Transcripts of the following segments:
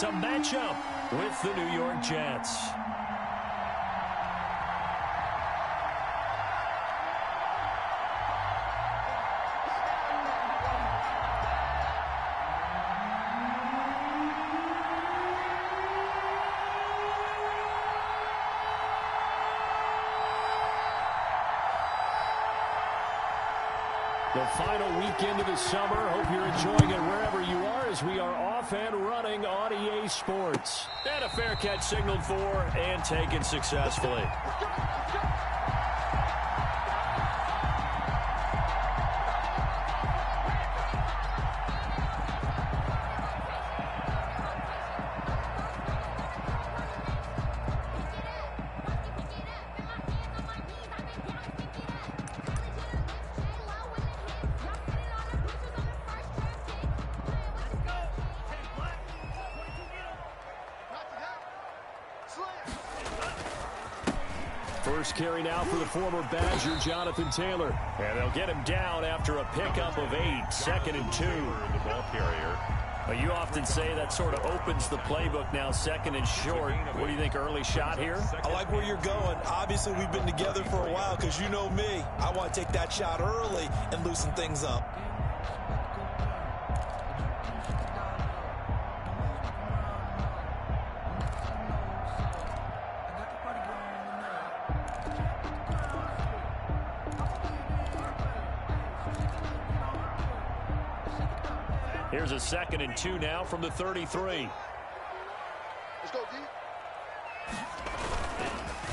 to match up with the New York Jets. The final weekend of the summer. Hope you're enjoying it wherever you are as we are off and running on EA Sports. And a fair catch signaled for and taken successfully. First carry now for the former Badger, Jonathan Taylor. And they'll get him down after a pickup of 8, 2nd and 2. The ball carrier. Well, you often say that sort of opens the playbook now, 2nd and short. What do you think, early shot here? I like where you're going. Obviously, we've been together for a while because you know me. I want to take that shot early and loosen things up. Here's a 2nd and 2 now from the 33. Let's go, D.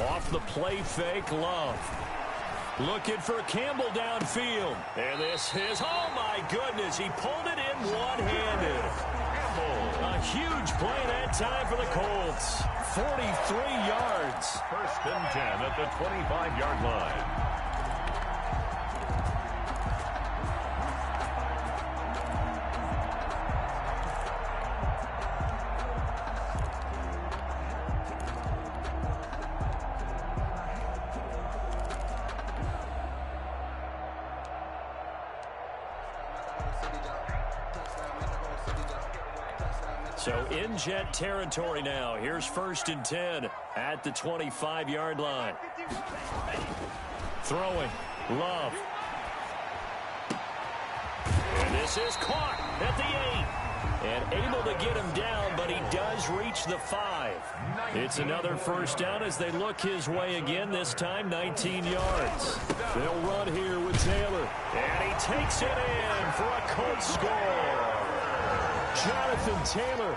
Off the play fake, Love. Looking for Campbell downfield. And this is, oh my goodness, he pulled it in one-handed. A huge play that time for the Colts. 43 yards. 1st and 10 at the 25-yard line. So in Jet territory now. Here's 1st and 10 at the 25-yard line. Throwing. Love. And this is caught at the 8. And able to get him down, but he does reach the 5. It's another 1st down as they look his way again, this time 19 yards. They'll run here with Taylor. And he takes it in for a Colts score. Jonathan Taylor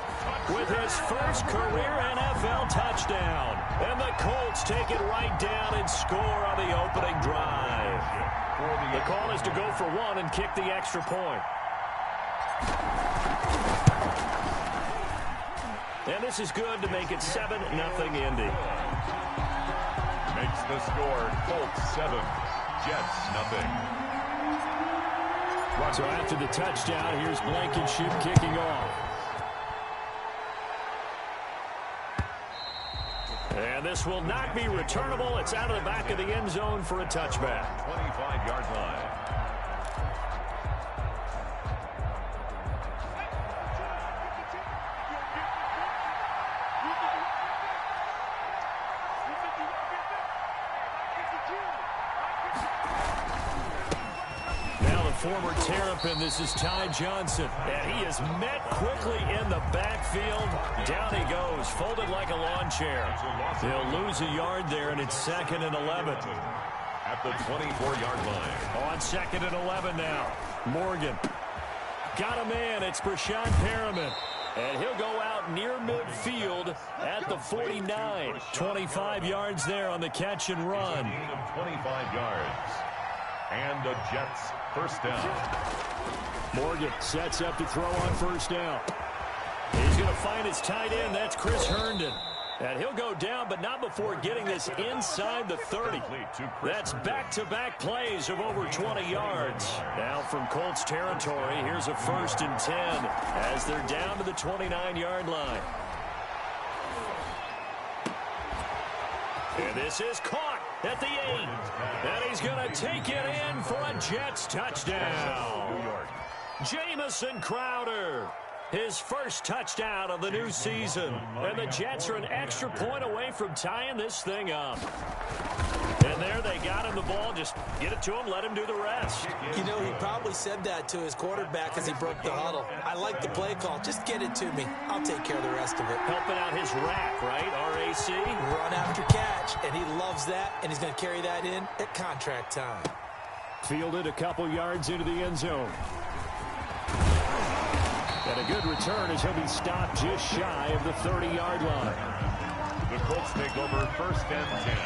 with his first career NFL touchdown. And the Colts take it right down and score on the opening drive. The call is to go for 1 and kick the extra point. And this is good to make it 7-0 Indy. Makes the score Colts 7, Jets 0. So after the touchdown, here's Blankenship kicking off. And this will not be returnable. It's out of the back of the end zone for a touchback. 25-yard line. Former Terrapin, this is Ty Johnson. And he is met quickly in the backfield. Down he goes, folded like a lawn chair. They'll lose a yard there, and it's 2nd and 11. At the 24-yard line. On 2nd and 11 now. Morgan. Got a man. It's Brashad Perriman. And he'll go out near midfield at the 49. 25 yards there on the catch and run. 25 yards. And the Jets 1st down. Morgan sets up to throw on 1st down. He's going to find his tight end. That's Chris Herndon. And he'll go down, but not before getting this inside the 30. That's back-to-back plays of over 20 yards. Now from Colts territory, here's a 1st and 10 as they're down to the 29-yard line. And this is caught at the 8. And he's going to take it in for a Jets touchdown. Jamison Crowder. His first touchdown of the new season. And the Jets are an extra point away from tying this thing up. And there they got him the ball. Just get it to him, let him do the rest. You know, he probably said that to his quarterback as he broke the huddle. I like the play call. Just get it to me. I'll take care of the rest of it. Helping out his rack, right? RAC. Run after catch, and he loves that, and he's going to carry that in at contract time. Fielded a couple yards into the end zone. And a good return as he'll be stopped just shy of the 30-yard line. The Colts take over first and 10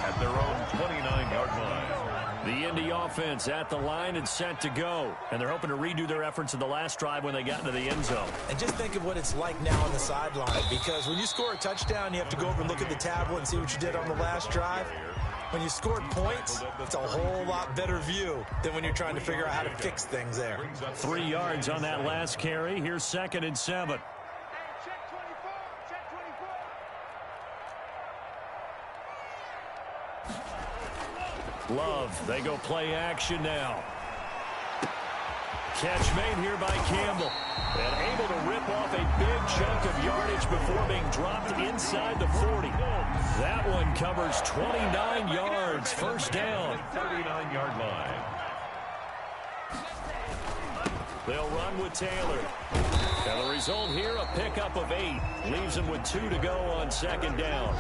at their own 29-yard line. The Indy offense at the line and set to go. And they're hoping to redo their efforts in the last drive when they got into the end zone. And just think of what it's like now on the sideline, because when you score a touchdown, you have to go over and look at the tablet and see what you did on the last drive. When you scored points, it's a whole lot better view than when you're trying to figure out how to fix things there. 3 yards on that last carry. Here's 2nd and 7. Love, they go play action now. Catch made here by Campbell. And able to rip off a big chunk of yardage before being dropped inside the 40. That one covers 29 yards. First down. 39-yard line. They'll run with Taylor. And the result here, a pickup of 8. Leaves him with 2 to go on 2nd down.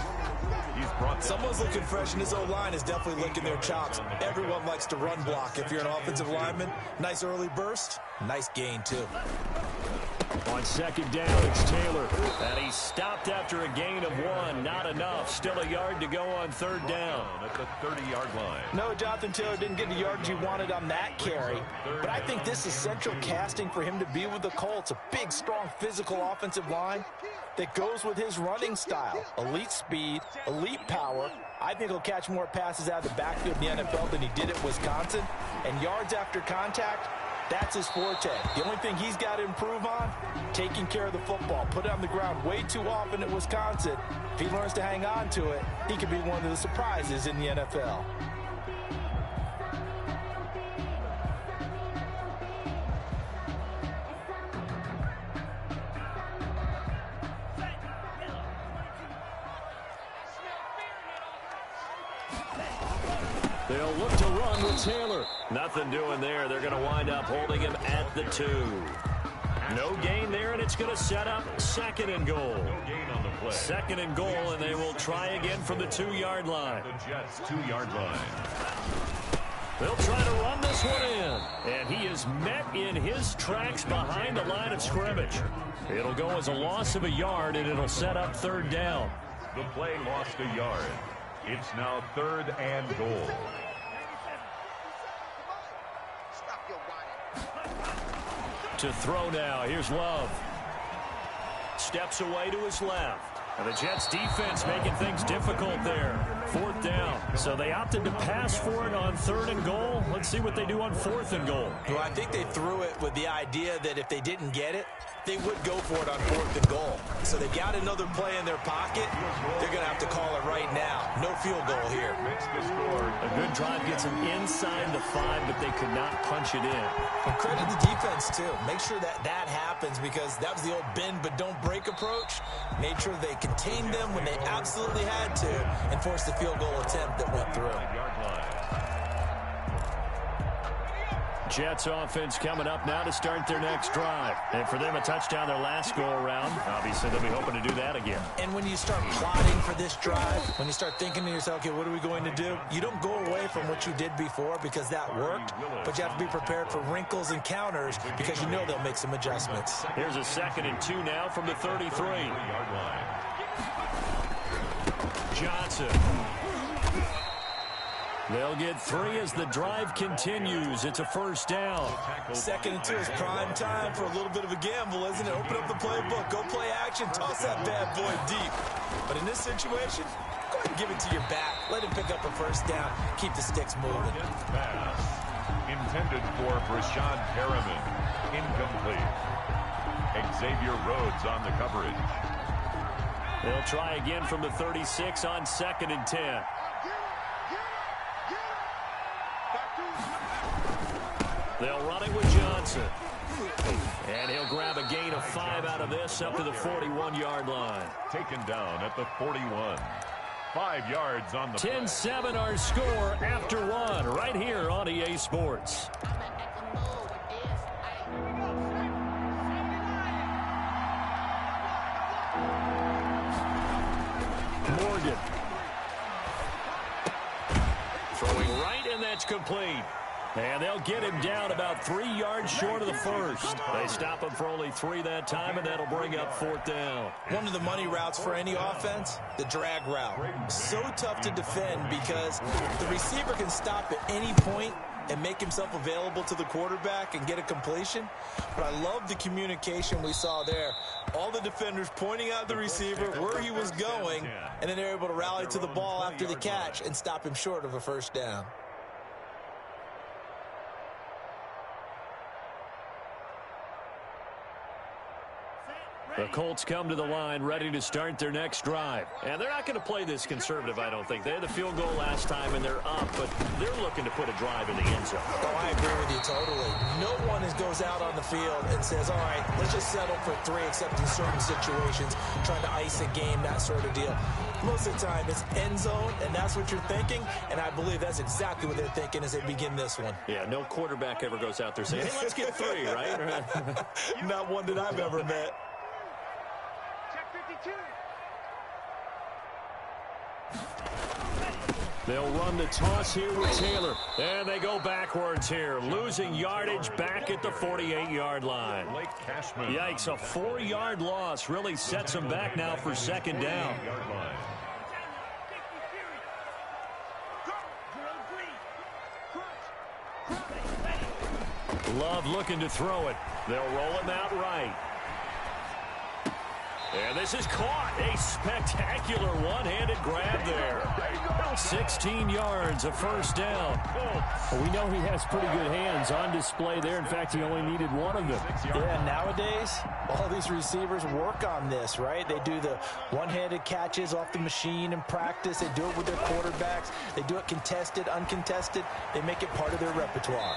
Someone's looking fresh, and his O-line is definitely licking their chops. Everyone likes to run block if you're an offensive lineman. Nice early burst. Nice gain, too. On 2nd down, it's Taylor. And he stopped after a gain of 1. Not enough. Still a yard to go on 3rd down. At the 30-yard line. No, Jonathan Taylor didn't get the yards he wanted on that carry. But I think this is central casting for him to be with the Colts. A big, strong, physical offensive line that goes with his running style. Elite speed, elite power. I think he'll catch more passes out of the backfield in the NFL than he did at Wisconsin. And yards after contact, that's his forte. The only thing he's got to improve on, taking care of the football. Put it on the ground way too often at Wisconsin. If he learns to hang on to it, he could be one of the surprises in the NFL. They'll look to run with Taylor. Nothing doing there. They're going to wind up holding him at the 2. No gain there, and it's going to set up 2nd and goal. No gain on the play. 2nd and goal, and they will try again from the 2-yard line. The Jets' 2-yard line. They'll try to run this one in. And he is met in his tracks behind the line of scrimmage. It'll go as a loss of a yard, and it'll set up 3rd down. The play lost a yard. It's now 3rd and goal. To throw now. Here's Love. Steps away to his left. And the Jets defense making things difficult there. 4th down. So they opted to pass for it on 3rd and goal. Let's see what they do on 4th and goal. Well, I think they threw it with the idea that if they didn't get it, they would go for it on 4th and goal. So they got another play in their pocket. They're going to have to call it right now. No field goal here. A good drive gets them inside the 5, but they could not punch it in. And credit the defense, too. Make sure that that happens, because that was the old bend but don't break approach. Made sure they contained them when they absolutely had to and forced the field goal attempt that went through. Jets offense coming up now to start their next drive. And for them, a touchdown their last go-around. Obviously, they'll be hoping to do that again. And when you start plotting for this drive, when you start thinking to yourself, okay, what are we going to do? You don't go away from what you did before because that worked, but you have to be prepared for wrinkles and counters because you know they'll make some adjustments. Here's a 2nd and 2 now from the 33. Johnson. They'll get 3 as the drive continues. It's a 1st down. 2nd and 2 is prime time for a little bit of a gamble, isn't it? Open up the playbook, go play action, toss that bad boy deep. But in this situation, go ahead and give it to your back. Let him pick up a 1st down. Keep the sticks moving. Pass intended for Brashad Perriman. Incomplete. Xavier Rhodes on the coverage. They'll try again from the 36 on 2nd and 10. They'll run it with Johnson. And he'll grab a gain of 5 out of this up to the 41-yard line. Taken down at the 41. 5 yards on the 10-7 our score after 1 right here on EA Sports. Morgan. Throwing right, and that's complete. And they'll get him down about 3 yards short of the first. They stop him for only 3 that time, and that'll bring up 4th down. One of the money routes for any offense, the drag route. So tough to defend because the receiver can stop at any point and make himself available to the quarterback and get a completion. But I love the communication we saw there. All the defenders pointing out the receiver where he was going, and then they're able to rally to the ball after the catch and stop him short of a first down. The Colts come to the line ready to start their next drive. And they're not going to play this conservative, I don't think. They had the field goal last time, and they're up, but they're looking to put a drive in the end zone. Oh, I agree with you totally. No one goes out on the field and says, all right, let's just settle for 3, except in certain situations, trying to ice a game, that sort of deal. Most of the time, it's end zone, and that's what you're thinking, and I believe that's exactly what they're thinking as they begin this one. Yeah, no quarterback ever goes out there saying, hey, let's get 3, right? Not one that I've ever met. They'll run the toss here with Taylor. And they go backwards here, losing yardage back at the 48-yard line. Yikes, a 4-yard loss really sets them back now for 2nd down. Love looking to throw it. They'll roll him out right. And this is caught. A spectacular one-handed grab there. 16 yards, a first down. Well, we know he has pretty good hands on display there. In fact, he only needed 1 of them. Yeah, nowadays, all these receivers work on this, right? They do the one-handed catches off the machine in practice. They do it with their quarterbacks. They do it contested, uncontested. They make it part of their repertoire.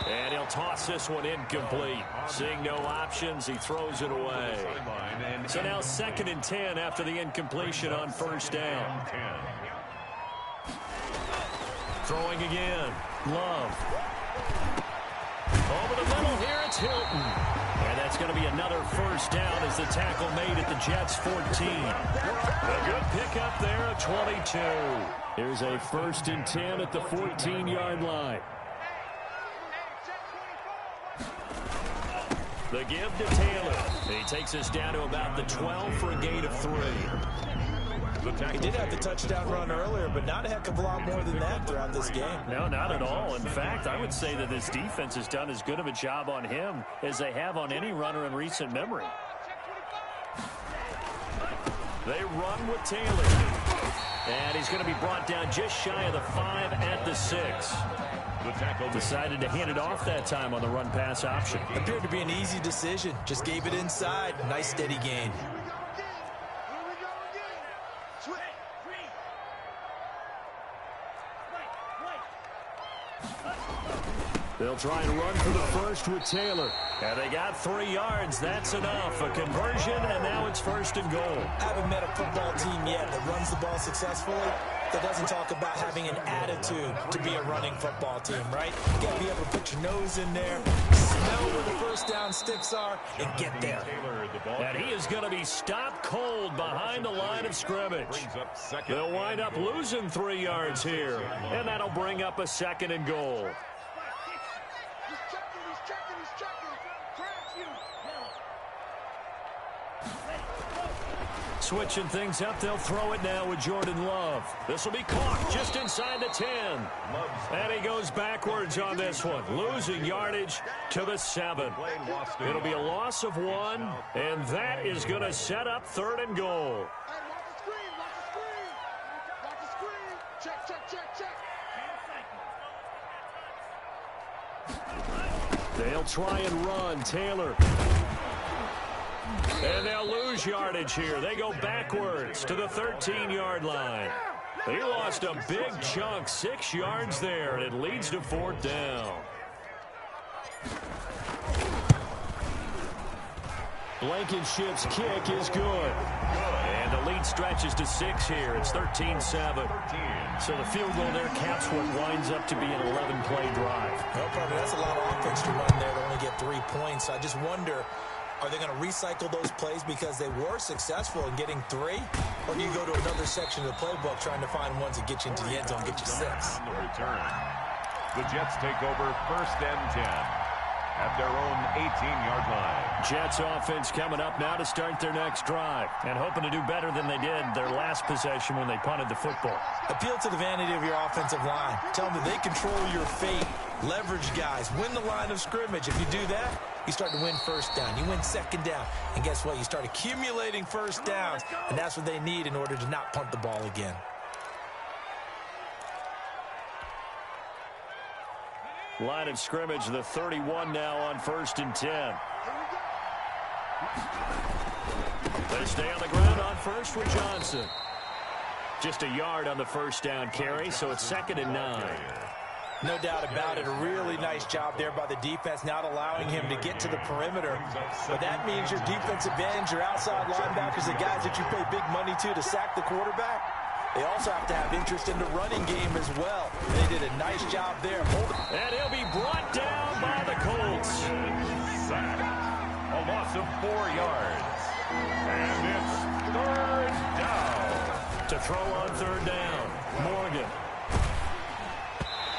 And he'll toss this one incomplete. Seeing no options, he throws it away. So now 2nd and 10 after the incompletion on first down. Throwing again. Love. Over the middle here, it's Hilton. And that's going to be another first down as the tackle made at the Jets' 14. A good pickup there at 22. Here's a 1st and 10 at the 14-yard line. The give to Taylor. He takes us down to about the 12 for a gain of 3. He did have the touchdown run earlier, but not a heck of a lot more than that throughout this game. No, not at all. In fact, I would say that this defense has done as good of a job on him as they have on any runner in recent memory. They run with Taylor. And he's going to be brought down just shy of the 5 at the 6. Decided to hand it off that time on the run-pass option. Appeared to be an easy decision. Just gave it inside. Nice steady gain. They'll try and run for the first with Taylor. And they got 3 yards. That's enough. A conversion, and now it's 1st and goal. I haven't met a football team yet that runs the ball successfully that doesn't talk about having an attitude to be a running football team, right? You got to be able to put your nose in there, smell where the first down sticks are, and get there. And he is going to be stopped cold behind the line of scrimmage. They'll wind up losing 3 yards here, and that'll bring up a 2nd and goal. Switching things up, they'll throw it now with Jordan Love. This will be caught just inside the 10. And he goes backwards on this one, losing yardage to the 7. It'll be a loss of 1, and that is going to set up 3rd and goal. They'll try and run. Taylor. And they'll lose yardage here. They go backwards to the 13-yard line. He lost a big chunk, 6 yards there, and it leads to 4th down. Blankenship's kick is good. And the lead stretches to 6 here. It's 13-7. So the field goal there caps what winds up to be an 11-play drive. Well, probably that's a lot of offense to run there to only get 3 points. I just wonder, are they going to recycle those plays because they were successful in getting 3? Or do you go to another section of the playbook trying to find ones that get you into the end zone and get you 6? On the return. The Jets take over 1st and 10 at their own 18-yard line. Jets offense coming up now to start their next drive and hoping to do better than they did their last possession when they punted the football. Appeal to the vanity of your offensive line. Tell them that they control your fate. Leverage guys. Win the line of scrimmage. If you do that, you start to win 1st down. You win 2nd down. And guess what? You start accumulating 1st downs. And that's what they need in order to not punt the ball again. Line of scrimmage, the 31 now on 1st and 10. They stay on the ground on 1st with Johnson. Just a yard on the 1st down carry, so it's 2nd and 9. No doubt about it. A really nice job there by the defense, not allowing him to get to the perimeter. But that means your defensive ends, your outside linebackers, the guys that you pay big money to sack the quarterback, they also have to have interest in the running game as well. They did a nice job there. And he'll be brought down by the Colts. Sack. A loss of 4 yards. And it's 3rd down. To throw on 3rd down, Morgan.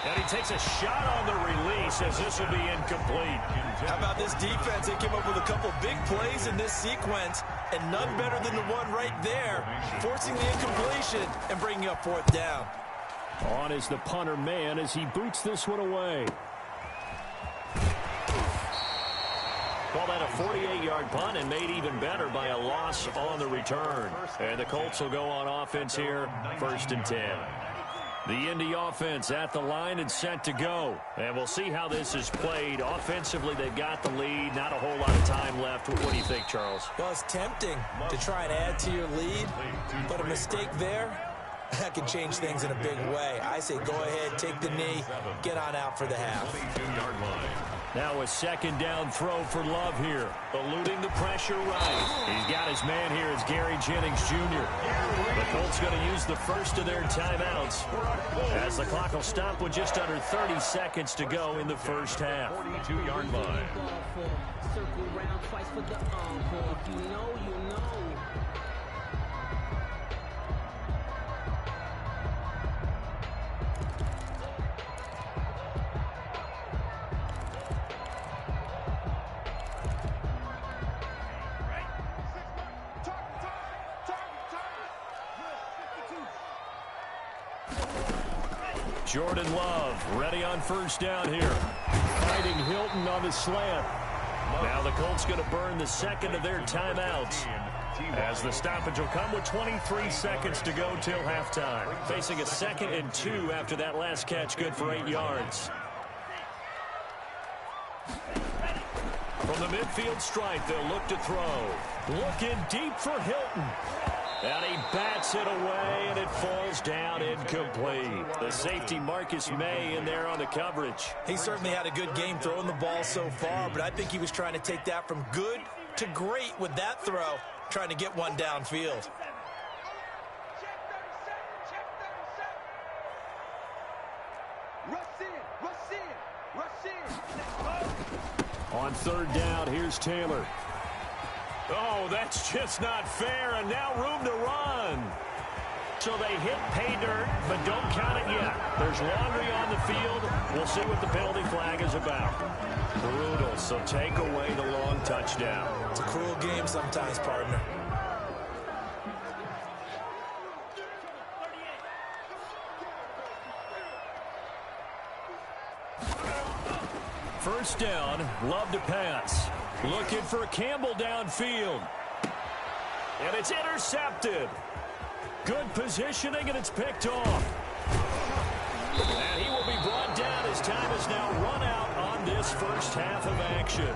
And he takes a shot on the release as this will be incomplete. How about this defense? They came up with a couple big plays in this sequence, and none better than the one right there, forcing the incompletion and bringing up 4th down. On is the punter man as he boots this one away. Call that a 48-yard punt and made even better by a loss on the return. And the Colts will go on offense here, 1st and 10. The Indy offense at the line and set to go. And we'll see how this is played. Offensively, they've got the lead. Not a whole lot of time left. What do you think, Charles? Well, it's tempting to try and add to your lead, but a mistake there, that can change things in a big way. I say go ahead, take the knee, get on out for the half. Now a 2nd down throw for Love here. Eluding the pressure right. He's got his man here. It's Gary Jennings Jr. The Colts going to use the first of their timeouts as the clock will stop with just under 30 seconds to go in the 1st half. 42-yard line. Circle round twice for the encore. If you know, you know. Jordan Love ready on 1st down here. Fighting Hilton on the slant. Now the Colts going to burn the 2nd of their timeouts as the stoppage will come with 23 seconds to go till halftime. Facing a 2nd and 2 after that last catch, good for 8 yards. From the midfield stripe, they'll look to throw. Looking deep for Hilton. And he bats it away, and it falls down incomplete. The safety Marcus May in there on the coverage. He certainly had a good game throwing the ball so far, but I think he was trying to take that from good to great with that throw, trying to get one downfield. On 3rd down, here's Taylor. Oh, that's just not fair, and now room to run. So they hit pay dirt, but don't count it yet. There's laundry on the field. We'll see what the penalty flag is about. Brutal, so take away the long touchdown. It's a cruel game sometimes, partner. First down, Love to pass. Looking for Campbell downfield. And it's intercepted. Good positioning, and it's picked off. And he will be brought down as time is now run out on this 1st half of action.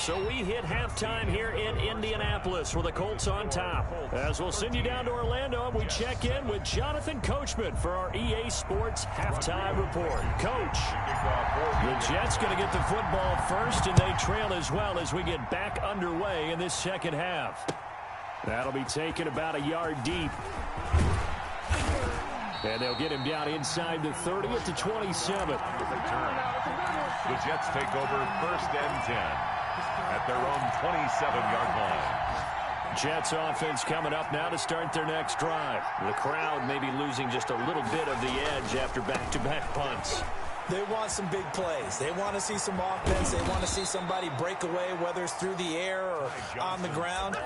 So we hit halftime here in Indianapolis with the Colts on top. As we'll send you down to Orlando, and we check in with Jonathan Coachman for our EA Sports Halftime Report. Coach, the Jets going to get the football first, and they trail as well as we get back underway in this second half. That'll be taken about a yard deep. And they'll get him down inside the 30 at the 27. The Jets take over first and 10 at their own 27-yard line. Jets offense coming up now to start their next drive. The crowd may be losing just a little bit of the edge after back-to-back punts. They want some big plays. They want to see some offense. They want to see somebody break away, whether it's through the air or on the ground.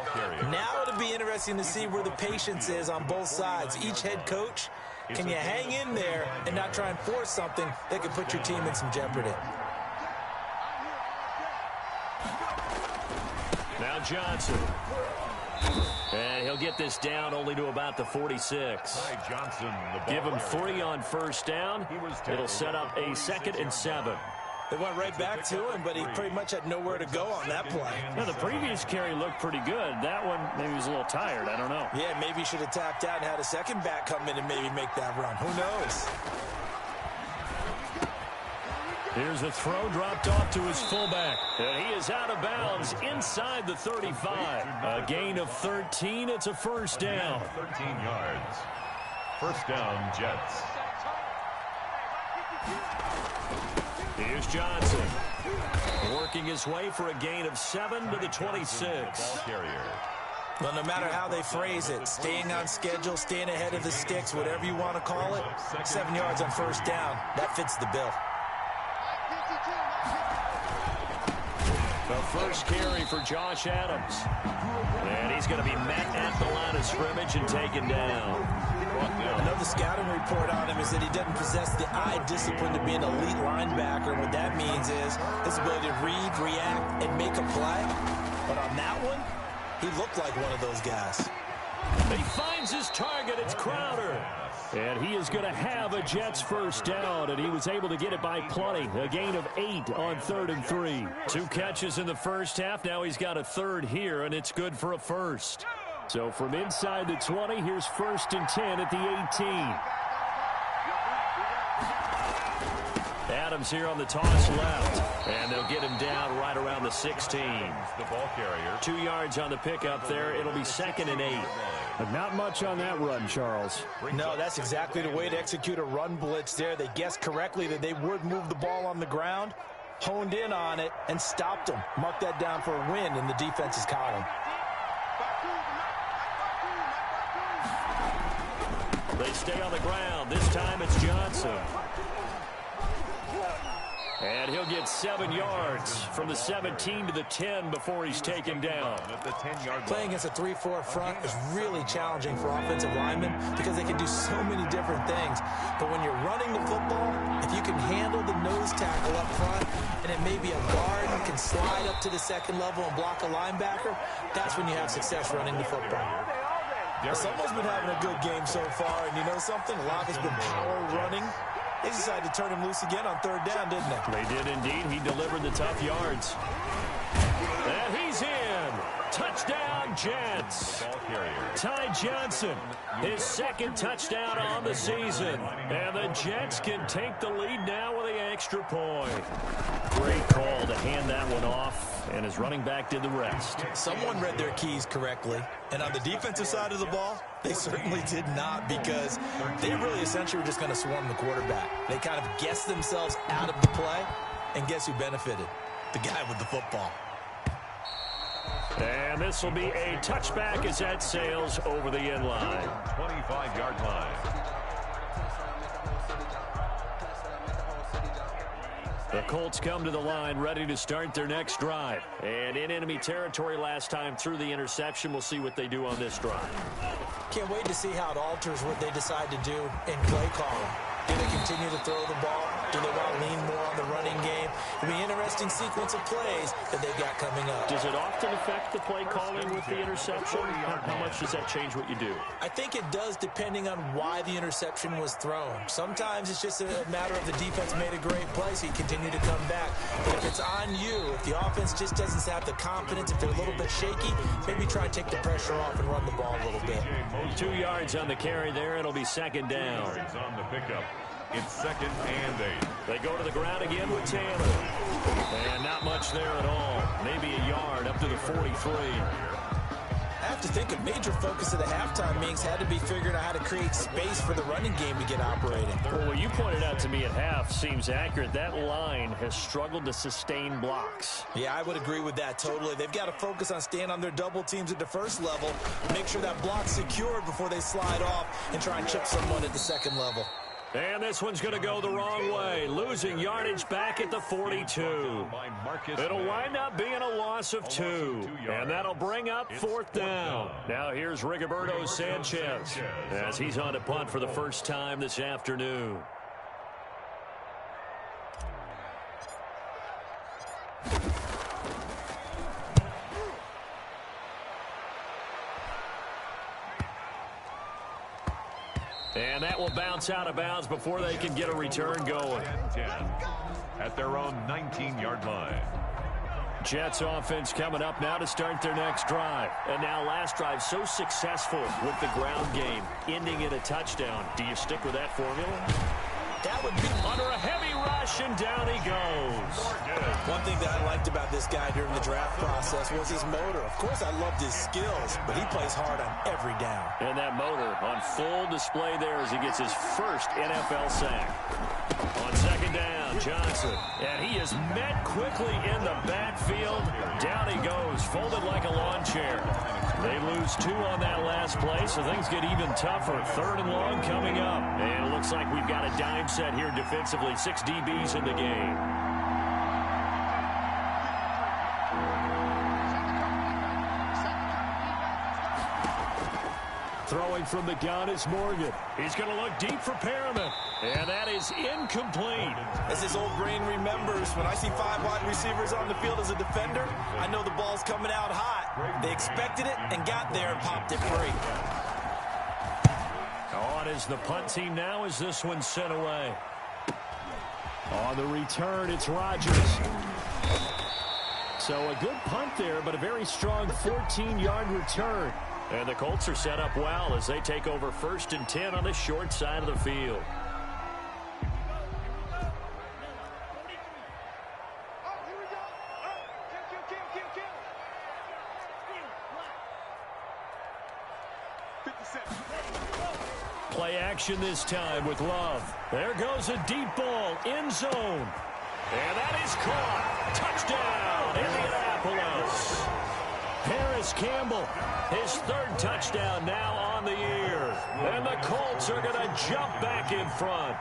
Now it'll be interesting to see where the patience is on both sides. Each head coach, can you hang in there and not try and force something that could put your team in some jeopardy? Now Johnson. And he'll get this down only to about the 46. Give him 3 on first down. It'll set up a 2nd and 7. They went right back to him, but he pretty much had nowhere to go on that play. Now, the previous carry looked pretty good. That one, maybe he was a little tired. I don't know. Yeah, maybe he should have tapped out and had a second back come in and maybe make that run. Who knows? Here's the throw dropped off to his fullback. And he is out of bounds inside the 35. A gain of 13. It's a first down. 13 yards. First down, Jets. Here's Johnson. Working his way for a gain of 7 to the 26. Well, no matter how they phrase it, staying on schedule, staying ahead of the sticks, whatever you want to call it, 7 yards on first down, that fits the bill. The first carry for Josh Adams. And he's going to be met at the line of scrimmage and taken down. Another scouting report on him is that he doesn't possess the eye discipline to be an elite linebacker. And what that means is his ability to read, react, and make a play. But on that one, he looked like one of those guys. He finds his target. It's Crowder. And he is going to have a Jets first down, and he was able to get it by plenty. A gain of 8 on 3rd and 3. 2 catches in the first half. Now he's got a third here, and it's good for a first. So from inside the 20, here's 1st and 10 at the 18. Adams here on the toss left, and they'll get him down right around the 16. The ball carrier. 2 yards on the pickup there. It'll be 2nd and 8. But not much on that run, Charles. No, that's exactly the way to execute a run blitz there. They guessed correctly that they would move the ball on the ground, honed in on it, and stopped them. Mark that down for a win in the defense's column. They stay on the ground. This time it's Johnson. And he'll get 7 yards from the 17 to the 10 before he's taken down. Playing against a 3-4 front is really challenging for offensive linemen because they can do so many different things. But when you're running the football, if you can handle the nose tackle up front, and it may be a guard who can slide up to the second level and block a linebacker, that's when you have success running the football. Someone's been having a good game so far, and you know something? A lot has been power running. They decided to turn him loose again on 3rd down, didn't they? They did indeed. He delivered the tough yards. And he's in. Touchdown, Jets. Ty Johnson, his 2nd touchdown on the season. And the Jets can take the lead now with the extra point. Great call to hand that one off. And his running back did the rest. Someone read their keys correctly. And on the defensive side of the ball, they certainly did not, because they really essentially were just going to swarm the quarterback. They kind of guessed themselves out of the play, and guess who benefited? The guy with the football. And this will be a touchback as that sails over the end line. 25-yard line. The Colts come to the line ready to start their next drive. And in enemy territory last time through the interception. We'll see what they do on this drive. Can't wait to see how it alters what they decide to do in play calling. Do they continue to throw the ball? Do they want to lean more on the running game? It'll be an interesting sequence of plays that they've got coming up. Does it often affect the play calling with the interception? How much does that change what you do? I think it does, depending on why the interception was thrown. Sometimes it's just a matter of the defense made a great play, so you continue to come back. But if it's on you, if the offense just doesn't have the confidence, if they're a little bit shaky, maybe try to take the pressure off and run the ball a little bit. 2 yards on the carry there. It'll be second down. On the pickup. It's 2nd and 8. They go to the ground again with Taylor. And not much there at all. Maybe a yard up to the 43. I have to think a major focus of the halftime meetings had to be figuring out how to create space for the running game to get operating. Well, what you pointed out to me at half seems accurate. That line has struggled to sustain blocks. Yeah, I would agree with that totally. They've got to focus on staying on their double teams at the first level, make sure that block's secured before they slide off and try and chip someone at the second level. And this one's going to go the wrong way, losing yardage back at the 42. It'll wind up being a loss of 2, and that'll bring up 4th down. Now here's Rigoberto Sanchez as he's on to punt for the first time this afternoon. And that will bounce out of bounds before they can get a return going. 10 at their own 19-yard line. Jets offense coming up now to start their next drive. And now last drive so successful with the ground game, ending in a touchdown. Do you stick with that formula? That would be under a heavy rush, and down he goes. One thing that I liked about this guy during the draft process was his motor. Of course, I loved his skills, but he plays hard on every down. And that motor on full display there as he gets his first NFL sack. On second down, Johnson. And he is met quickly in the backfield. Down he goes, folded like a lawn chair. They lose 2 on that last play, so things get even tougher. 3rd and long coming up. And it looks like we've got a dime set here defensively. 6 DBs in the game. Throwing from the gun is Morgan. He's going to look deep for Perriman. And that is incomplete. As his old brain remembers, when I see 5 wide receivers on the field as a defender, I know the ball's coming out hot. They expected it and got there and popped it free. On is the punt team now as this one's sent away. On the return, it's Rodgers. So a good punt there, but a very strong 14-yard return. And the Colts are set up well as they take over 1st and 10 on the short side of the field. Play action this time with Love. There goes a deep ball, end zone. And that is caught. Touchdown, Indianapolis. Harris Campbell, his 3rd touchdown now on the year. And the Colts are going to jump back in front.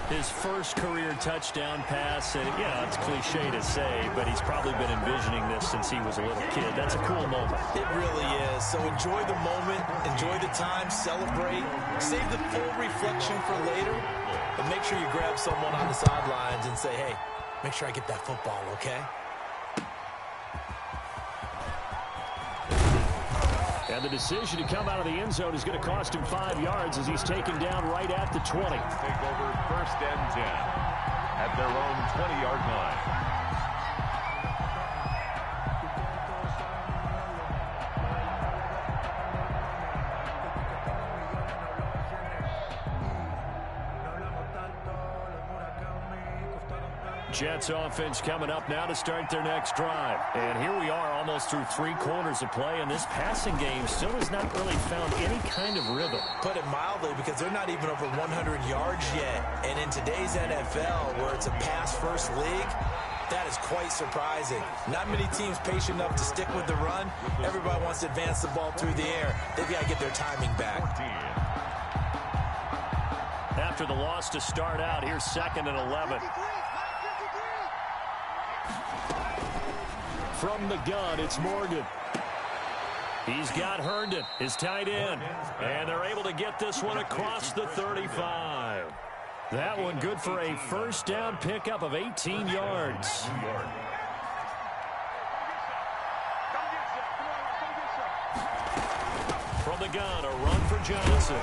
His first career touchdown pass, and it's cliche to say, but he's probably been envisioning this since he was a little kid. That's a cool moment. It really is. So enjoy the moment, enjoy the time, celebrate, save the full reflection for later, but make sure you grab someone on the sidelines and say, hey, make sure I get that football, okay? And the decision to come out of the end zone is going to cost him 5 yards as he's taken down right at the 20. Take over 1st and 10 at their own 20-yard line. Jets offense coming up now to start their next drive. And here we are almost through 3 quarters of play, and this passing game still has not really found any kind of rhythm. Put it mildly, because they're not even over 100 yards yet. And in today's NFL, where it's a pass-first league, that is quite surprising. Not many teams patient enough to stick with the run. Everybody wants to advance the ball through the air. They've got to get their timing back. After the loss to start out, here's 2nd and 11. From the gun, it's Morgan. He's got Herndon, his tight end. And they're able to get this one across the 35. That one good for a first down pickup of 18 yards. From the gun, a run for Johnson.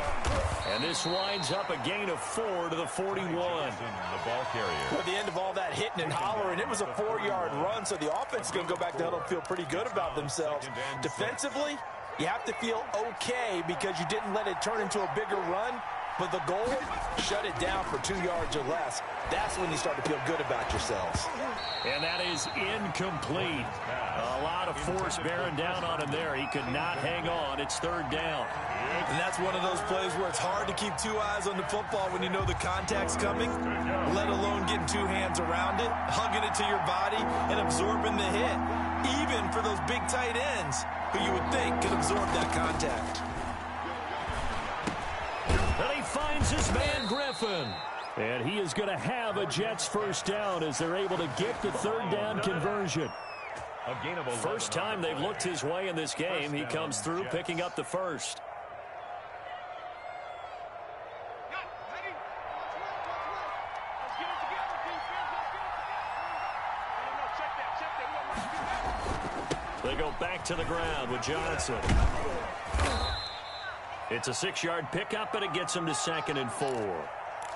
And this winds up a gain of 4 to the 41. The ball carrier. At the end of all that hitting and hollering, it was a 4-yard run, so the offense is going to go back to huddle and feel pretty good about themselves. Defensively, you have to feel okay because you didn't let it turn into a bigger run. But the goal, shut it down for 2 yards or less. That's when you start to feel good about yourselves. And that is incomplete. A lot of force bearing down on him there. He could not hang on. It's third down. And that's one of those plays where it's hard to keep 2 eyes on the football when you know the contact's coming, let alone getting 2 hands around it, hugging it to your body, and absorbing the hit. Even for those big tight ends who you would think could absorb that contact. And he finds his man Griffin. And he is going to have a Jets first down as they're able to get the third down conversion. First time they've looked his way in this game. He comes through picking up the first. They go back to the ground with Johnson. It's a 6-yard pickup, and it gets him to 2nd and 4.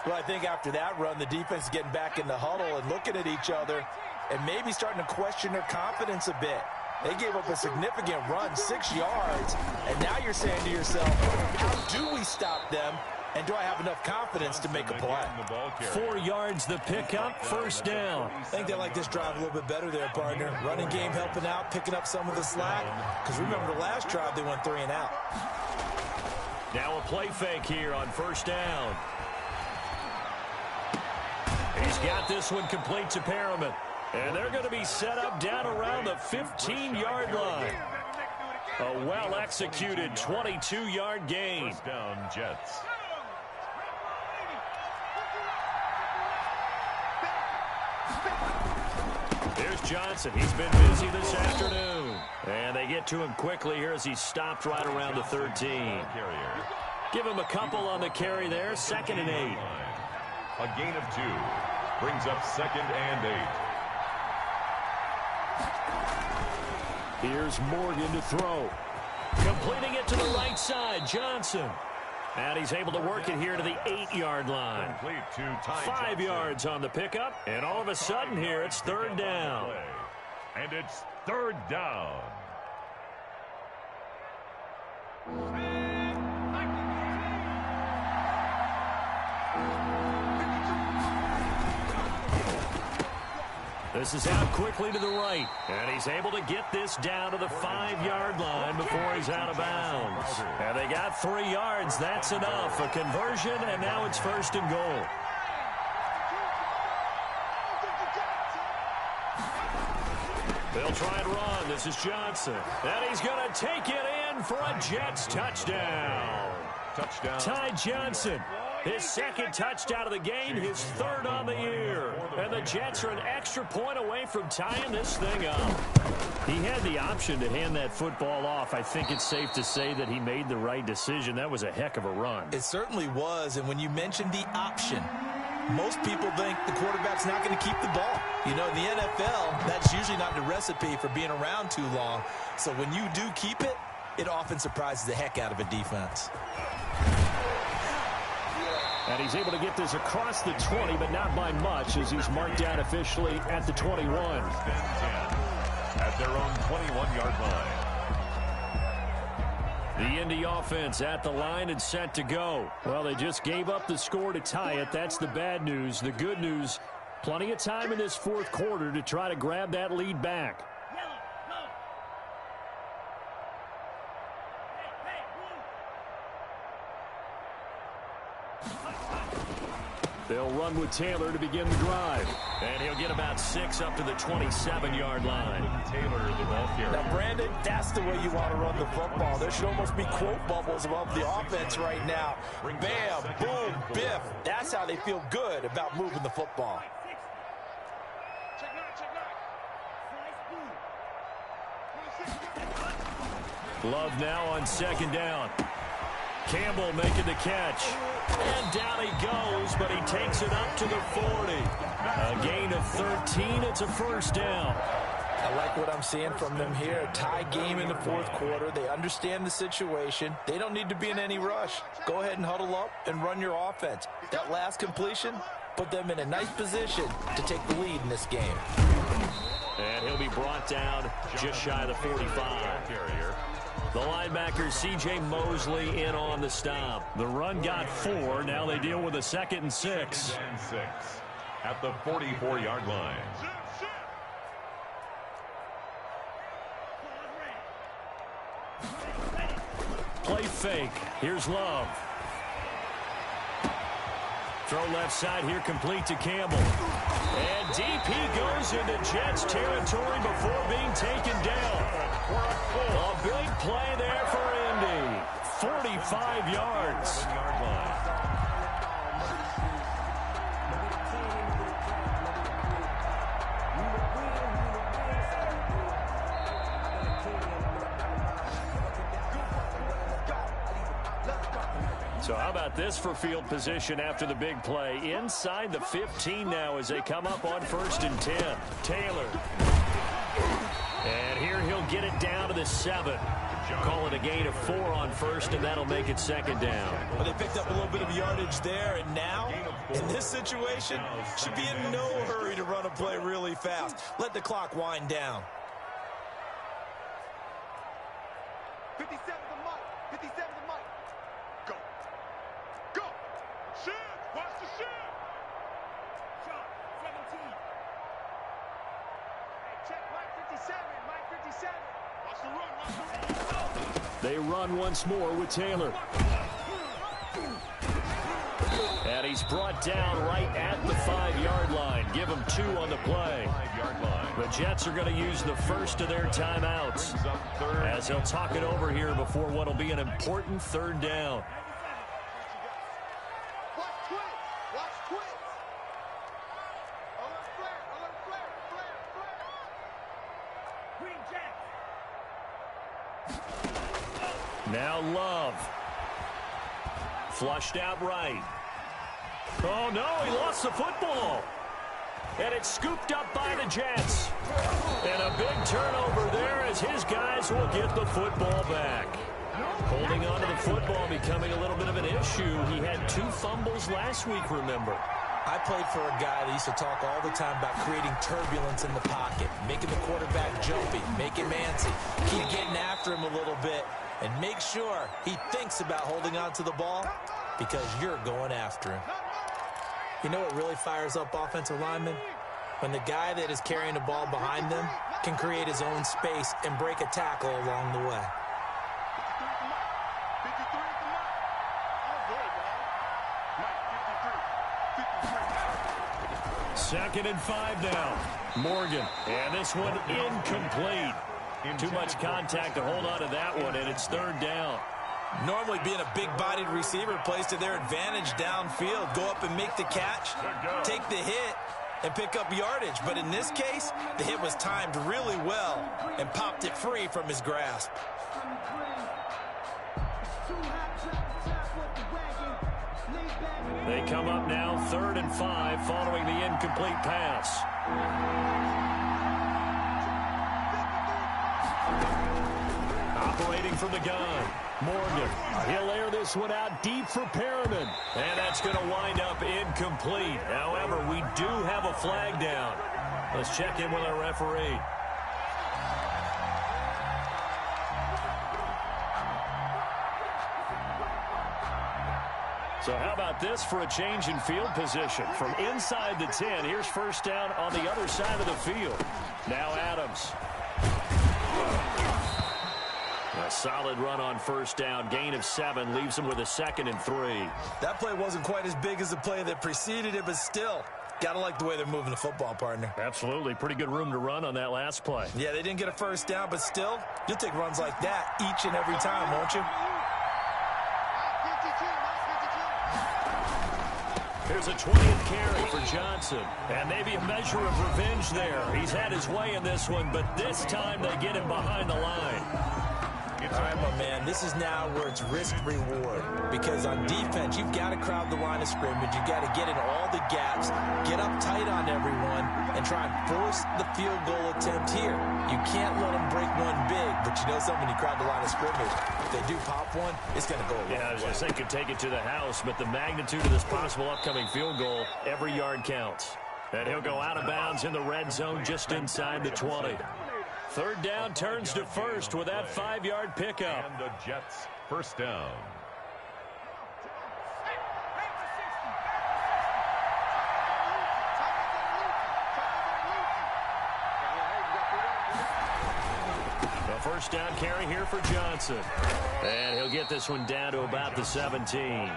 Well, I think after that run, the defense is getting back in the huddle and looking at each other and maybe starting to question their confidence a bit. They gave up a significant run, 6 yards, and now you're saying to yourself, how do we stop them, and do I have enough confidence to make a play? 4 yards the pickup, first down. I think they like this drive a little bit better there, partner. Running game helping out, picking up some of the slack, because remember the last drive they went 3 and out. Now a play fake here on first down. He's got this one complete to Perriman. And they're going to be set up down around the 15-yard line. A well-executed 22-yard gain. First down, Jets. Here's Johnson. He's been busy this afternoon. And they get to him quickly here as he's stopped right around the 13. Give him a couple on the carry there. 2nd and 8. A gain of 2. Brings up 2nd and 8. Here's Morgan to throw. Completing it to the right side, Johnson. And he's able to work it here to the 8-yard line. 5 yards on the pickup. And all of a sudden here, it's third down. And it's third down. This is out quickly to the right. And he's able to get this down to the 5-yard line before he's out of bounds. And they got 3 yards. That's enough. A conversion, and now it's 1st and goal. They'll try and run. This is Johnson. And he's going to take it in for a Jets touchdown. Ty Johnson. His 2nd touchdown of the game, his 3rd on the year. And the Jets are an extra point away from tying this thing up. He had the option to hand that football off. I think it's safe to say that he made the right decision. That was a heck of a run. It certainly was, and when you mentioned the option, most people think the quarterback's not going to keep the ball. You know, in the NFL, that's usually not the recipe for being around too long. So when you do keep it, it often surprises the heck out of a defense. And he's able to get this across the 20, but not by much, as he's marked down officially at the 21. At their own 21-yard line. The Indy offense at the line and set to go. Well, they just gave up the score to tie it. That's the bad news. The good news, plenty of time in this 4th quarter to try to grab that lead back. They'll run with Taylor to begin the drive. And he'll get about 6 up to the 27-yard line. Taylor, the ball carrier. Now, Brandon, that's the way you want to run the football. There should almost be quote bubbles above the offense right now. Bam, boom, biff. That's how they feel good about moving the football. Love now on 2nd down. Campbell making the catch. And down he goes, but he takes it up to the 40. A gain of 13. It's a first down. I like what I'm seeing from them here. A tie game in the fourth quarter. They understand the situation. They don't need to be in any rush. Go ahead and huddle up and run your offense. That last completion put them in a nice position to take the lead in this game. And he'll be brought down just shy of the 45. The linebacker, C.J. Mosley, in on the stop. The run got 4. Now they deal with a 2nd and 6. At the 44-yard line. Play fake. Here's Love. Throw left side here, complete to Campbell. And deep he goes into Jets territory before being taken down. A big play there for Indy. 45 yards. So how about this for field position after the big play? Inside the 15 now as they come up on 1st and 10. Taylor. And here he'll get it down to the 7. Call it a gain of 4 on 1st, and that'll make it 2nd down. Well, they picked up a little bit of yardage there, and now, in this situation, should be in no hurry to run a play really fast. Let the clock wind down. 57 to Mike. 57 to Mike. Go. Go. Shoot. Watch the shoot. Shot. 17. Hey, check Mike 57. Mike 57. Watch the run. Watch the run. They run once more with Taylor. And he's brought down right at the 5-yard line. Give him 2 on the play. 5-yard line. The Jets are going to use the first of their timeouts as they'll talk it over here before what will be an important 3rd down. Watch twins. Watch twins. Alert flare. Alert flare. Flare. Flare. Green Jack. Now Love. Flushed out right. Oh, no, he lost the football. And it's scooped up by the Jets. And a big turnover there as his guys will get the football back. Holding on to the football becoming a little bit of an issue. He had 2 fumbles last week, remember. I played for a guy that used to talk all the time about creating turbulence in the pocket, making the quarterback jumpy, make him antsy, keep getting after him a little bit, and make sure he thinks about holding on to the ball because you're going after him. You know what really fires up offensive linemen? When the guy that is carrying the ball behind them can create his own space and break a tackle along the way. 2nd and 5 now. Morgan. And this one incomplete. Too much contact to hold on to that one, and it's 3rd down. Normally being a big-bodied receiver plays to their advantage downfield. Go up and make the catch, take the hit, and pick up yardage. But in this case, the hit was timed really well and popped it free from his grasp. They come up now 3rd and 5 following the incomplete pass. Operating from the gun. Morgan. He'll air this one out deep for Perriman. And that's going to wind up incomplete. However, we do have a flag down. Let's check in with our referee. So how about this for a change in field position? From inside the 10, here's 1st down on the other side of the field. Now Adams. A solid run on 1st down. Gain of 7 leaves him with a 2nd and 3. That play wasn't quite as big as the play that preceded it, but still, got to like the way they're moving the football, partner. Absolutely. Pretty good room to run on that last play. Yeah, they didn't get a 1st down, but still, you'll take runs like that each and every time, won't you? Here's a 20th carry for Johnson. And maybe a measure of revenge there. He's had his way in this one, but this time they get him behind the line. It's All right, my man, this is now where it's risk-reward. Because on defense, you've got to crowd the line of scrimmage. You've got to get in all the gaps, get up tight on everyone, and try and force the field goal attempt here. You can't let them break one big, but you know something, when you crowd the line of scrimmage, if they do pop one, it's going to go away. Yeah, I was going to say could take it to the house, but the magnitude of this possible upcoming field goal, every yard counts. And he'll go out of bounds in the red zone just inside the 20. Third down turns to first with that 5-yard pickup. And the Jets first down. A first down carry here for Johnson. And he'll get this one down to about the 17.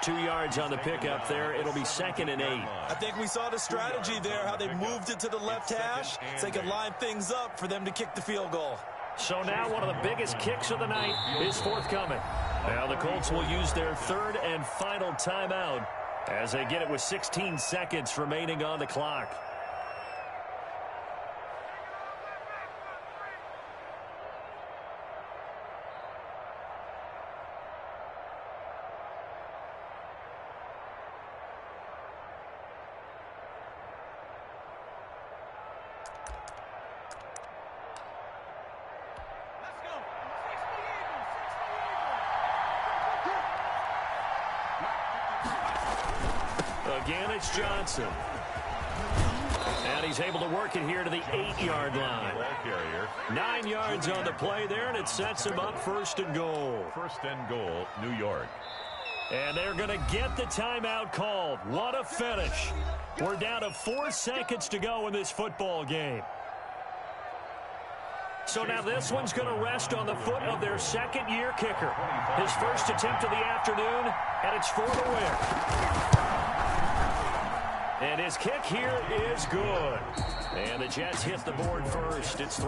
2 yards on the pickup there. It'll be 2nd and 8. I think we saw the strategy there, how they moved it to the left hash so they could line things up for them to kick the field goal. So now one of the biggest kicks of the night is forthcoming. Now the Colts will use their 3rd and final timeout as they get it with 16 seconds remaining on the clock. Again, it's Johnson. And he's able to work it here to the 8-yard line. 9 yards on the play there, and it sets him up 1st and goal. 1st and goal, New York. And they're going to get the timeout called. What a finish. We're down to 4 seconds to go in this football game. So now this one's going to rest on the foot of their 2nd-year kicker. His first attempt of the afternoon, and it's for the win. And his kick here is good. And the Jets hit the board first. It's 3.